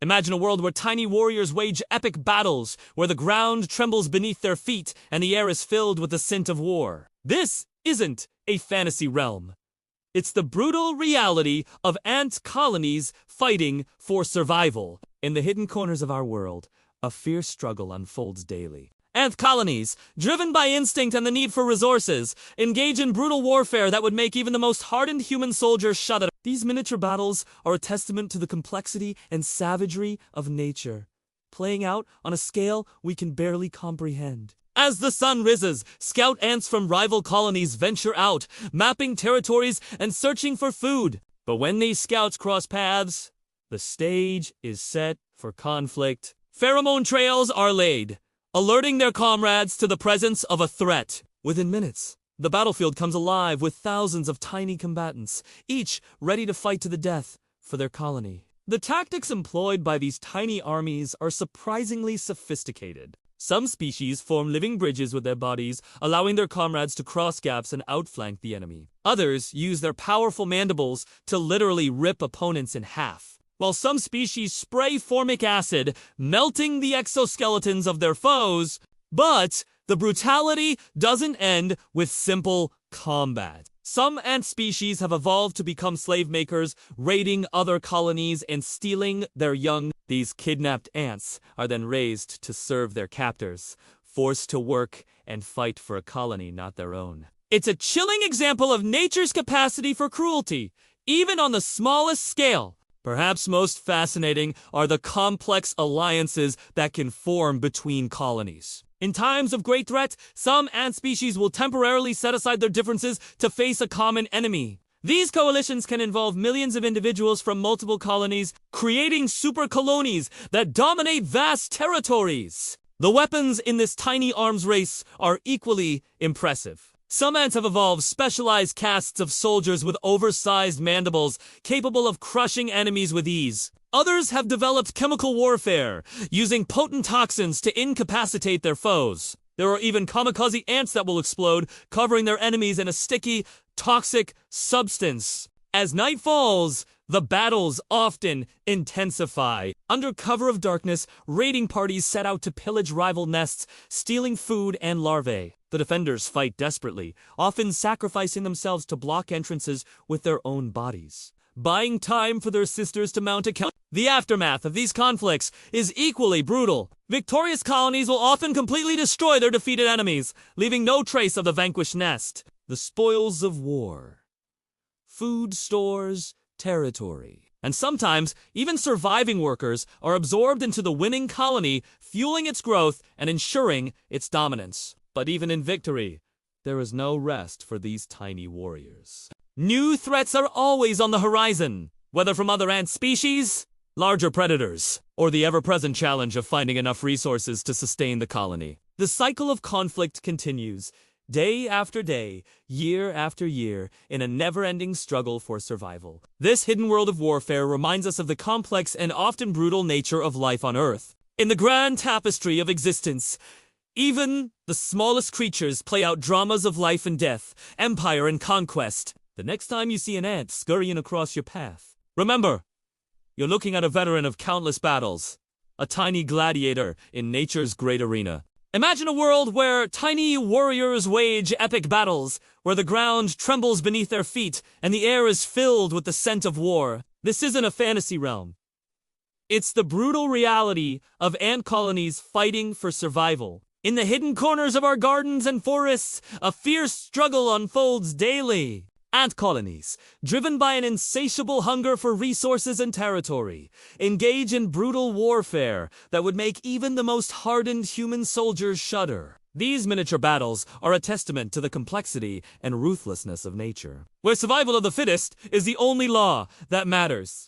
Imagine a world where tiny warriors wage epic battles, where the ground trembles beneath their feet and the air is filled with the scent of war. This isn't a fantasy realm. It's the brutal reality of ant colonies fighting for survival. In the hidden corners of our world, a fierce struggle unfolds daily. Ant colonies, driven by instinct and the need for resources, engage in brutal warfare that would make even the most hardened human soldier shudder. These miniature battles are a testament to the complexity and savagery of nature, playing out on a scale we can barely comprehend. As the sun rises, scout ants from rival colonies venture out, mapping territories and searching for food. But when these scouts cross paths, the stage is set for conflict. Pheromone trails are laid, alerting their comrades to the presence of a threat. Within minutes, the battlefield comes alive with thousands of tiny combatants, each ready to fight to the death for their colony. The tactics employed by these tiny armies are surprisingly sophisticated. Some species form living bridges with their bodies, allowing their comrades to cross gaps and outflank the enemy. Others use their powerful mandibles to literally rip opponents in half, while some species spray formic acid, melting the exoskeletons of their foes. But the brutality doesn't end with simple combat. Some ant species have evolved to become slave makers, raiding other colonies and stealing their young. These kidnapped ants are then raised to serve their captors, forced to work and fight for a colony not their own. It's a chilling example of nature's capacity for cruelty, even on the smallest scale. Perhaps most fascinating are the complex alliances that can form between colonies. In times of great threat, some ant species will temporarily set aside their differences to face a common enemy. These coalitions can involve millions of individuals from multiple colonies, creating super colonies that dominate vast territories. The weapons in this tiny arms race are equally impressive. Some ants have evolved specialized castes of soldiers with oversized mandibles, capable of crushing enemies with ease. Others have developed chemical warfare, using potent toxins to incapacitate their foes. There are even kamikaze ants that will explode, covering their enemies in a sticky, toxic substance. As night falls, the battles often intensify. Under cover of darkness, raiding parties set out to pillage rival nests, stealing food and larvae. The defenders fight desperately, often sacrificing themselves to block entrances with their own bodies, buying time for their sisters to mount a counter. The aftermath of these conflicts is equally brutal. Victorious colonies will often completely destroy their defeated enemies, leaving no trace of the vanquished nest. The spoils of war, food stores, territory, and sometimes even surviving workers are absorbed into the winning colony, fueling its growth and ensuring its dominance. But even in victory, there is no rest for these tiny warriors. New threats are always on the horizon, whether from other ant species, larger predators, or the ever-present challenge of finding enough resources to sustain the colony. The cycle of conflict continues, day after day, year after year, in a never-ending struggle for survival. This hidden world of warfare reminds us of the complex and often brutal nature of life on Earth. In the grand tapestry of existence, even the smallest creatures play out dramas of life and death, empire and conquest. The next time you see an ant scurrying across your path, remember, you're looking at a veteran of countless battles, a tiny gladiator in nature's great arena. Imagine a world where tiny warriors wage epic battles, where the ground trembles beneath their feet and the air is filled with the scent of war. This isn't a fantasy realm. It's the brutal reality of ant colonies fighting for survival. In the hidden corners of our gardens and forests, a fierce struggle unfolds daily. Ant colonies, driven by an insatiable hunger for resources and territory, engage in brutal warfare that would make even the most hardened human soldiers shudder. These miniature battles are a testament to the complexity and ruthlessness of nature, where survival of the fittest is the only law that matters.